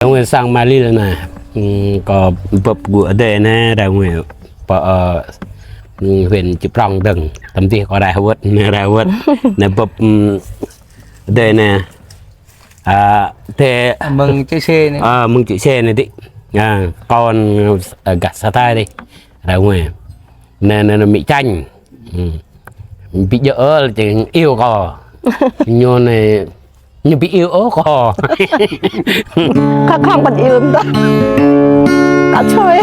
Ông sang Mali là nè, có bập của đây nè, ra ngoài huyện chụp rong từng tầm tí có đại vượt nè bập đây nè, thế mừng chữ xe này, mừng chữ xe này đi, con gặt sa tay đi, ra ngoài nè nè mỹ chanh, bị dỡ thì yêu cò, nhon này nhưng bị yêu ố cò các con còn yêu đó đã chơi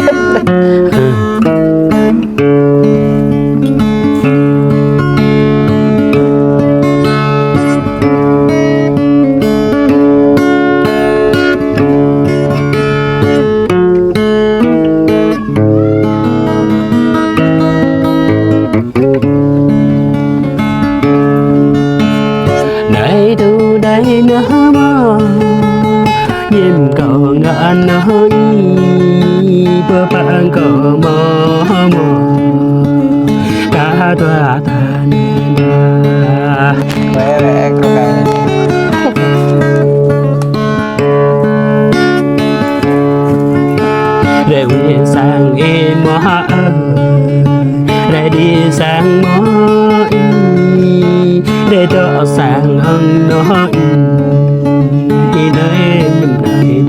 đây nữa mà nhìn cờ ngàn nơi bờ bạn cờ mơ cả tòa ta nên mẹ có cái để đi sang em mơ để đi sang mơ để cho sang hơn nó đi đây mình đây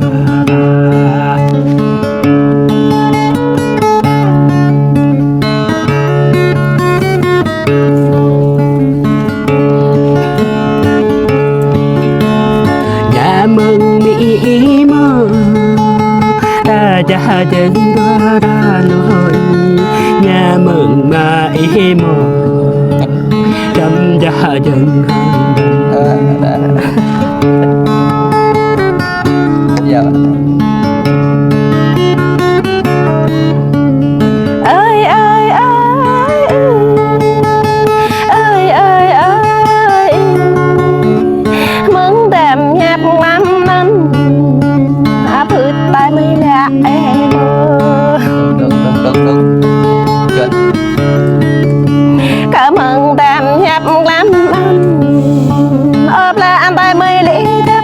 nhà mừng mỹ mơ ta cha chân qua ra nói nhà mừng mà ý mơ chăm cha chân giờ ơi ơi ơi ơi ơi ơi mừng đêm nhạc năm năm phượt tay mới là em đúng chuẩn cảm ơn đêm nhạc năm năm ốp là anh tay mới lý đắc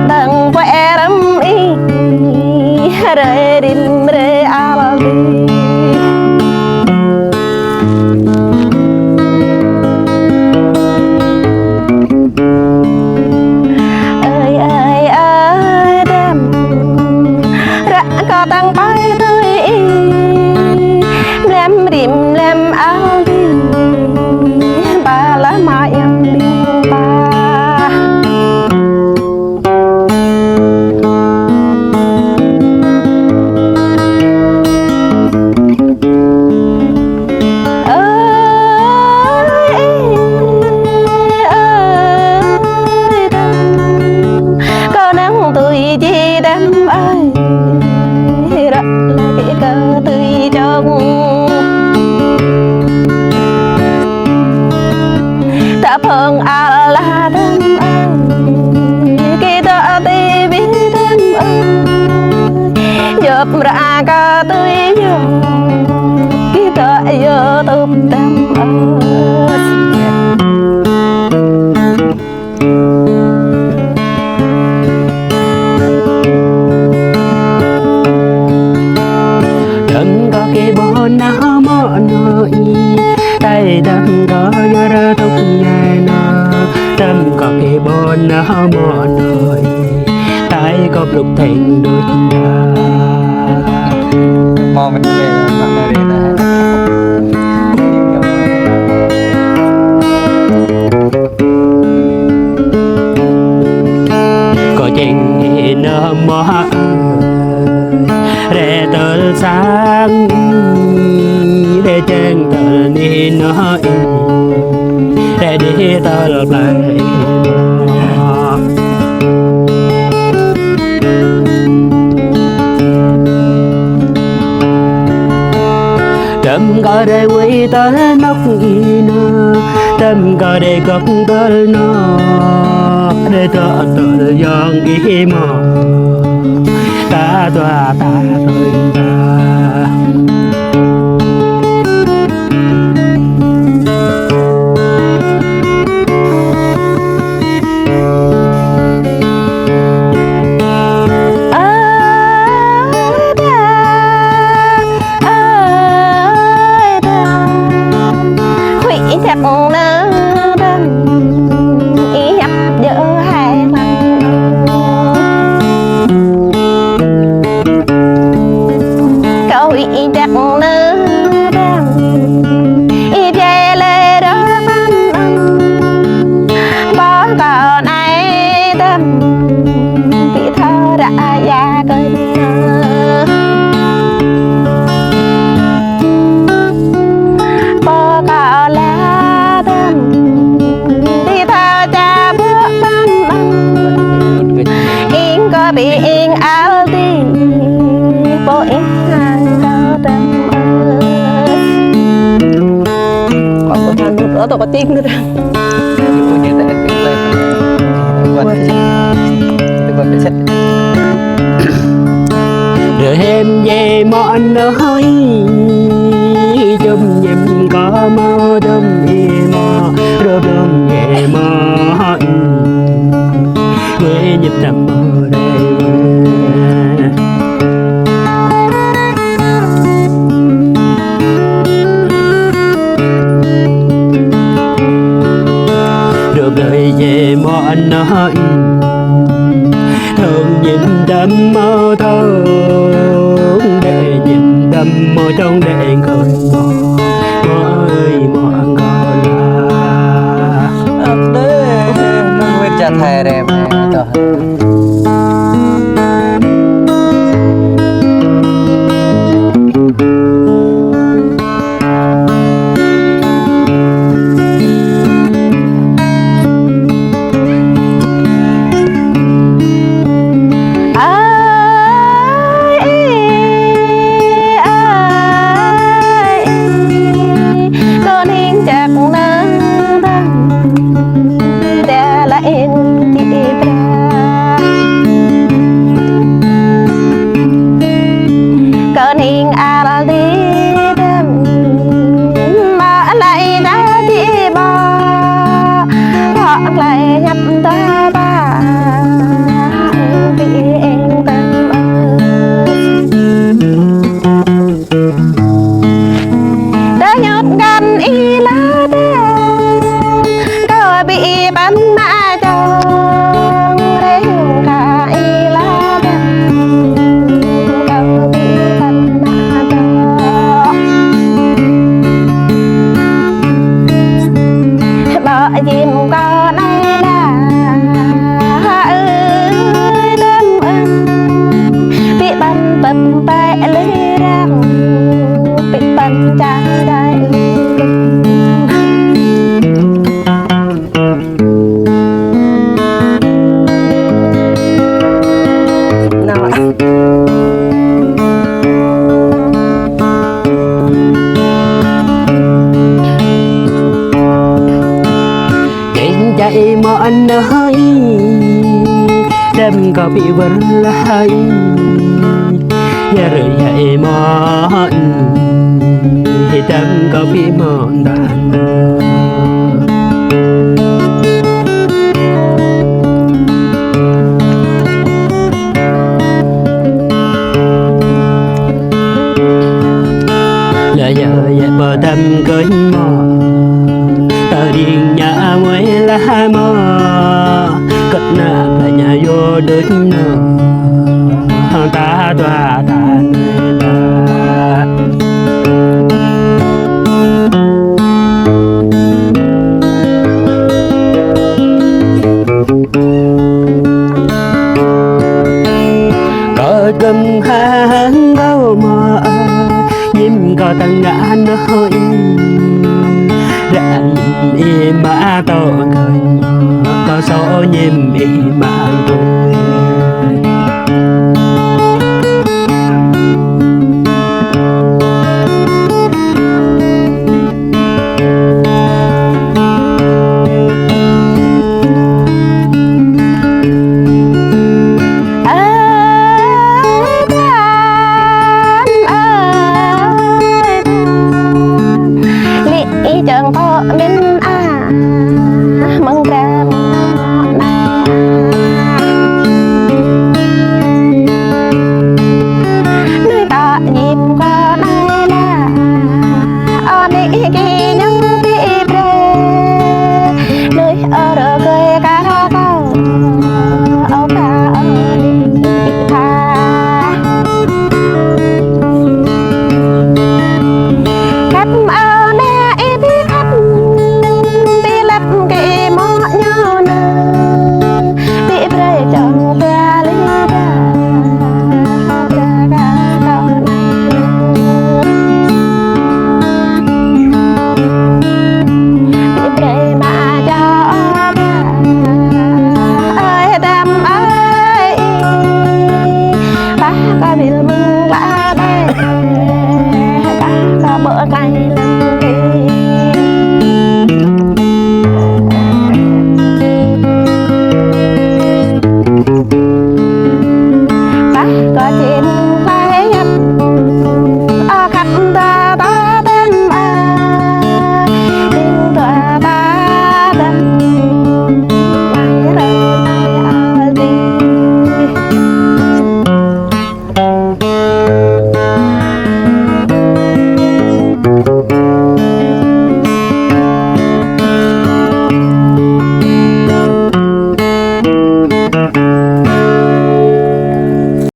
đừng quẹ đâm y rơi đinh rơi ao đi ơi ơi ơi đêm ra có tăng bay tôi lem rim lem ao đi ba lá mai em đi ba có nắng tôi chỉ đêm ơi rất là cái cơ tươi trong ta phương à là đêm ơi khi ta đi biết đêm ơi dập ra cả tươi vô khi ta giờ tụm đêm ơi đừng có cái bó nào mơ nơi tay đừng có nhớ ra thúc ngày nào đừng có cái bó nào mơ nơi tay có lúc thành đôi ta mò mình về bạn này nè có chuyện nở mơ để tờ sáng để chân tờ ni nói để đi tờ lại đâm có để quay tờ nóc nơ đâm có để góc tờ nó để tờ tờ giang ý mơ ta tòa ta tôi ta ở tổ có tim nữa Dù như thế cái lên Quần cái chất rồi em về mọn nói chum nhầm có mơ đâm mơ rồi đâm về mơ quê nhịp nằm ở đây được gửi về mọn nói thương nhìn đâm mơ thương để nhìn đâm mơ trong để khơi mơ ơi mọn gọi là Đấy Nó quyết chặt thầy đẹp này chạy mọn nói đêm có bị vấn lại nhà rồi chạy mọn thì đêm có bị mọn đàn giờ vậy bờ tâm cưới mò tờ điện nhà mới là mò cất nạp là nhà vô đứt nọ ta tòa ta nơi ta có cầm hàng gấu mò nhìn có tăng ngã nói đã im mà to cười có số nhìn im mà cười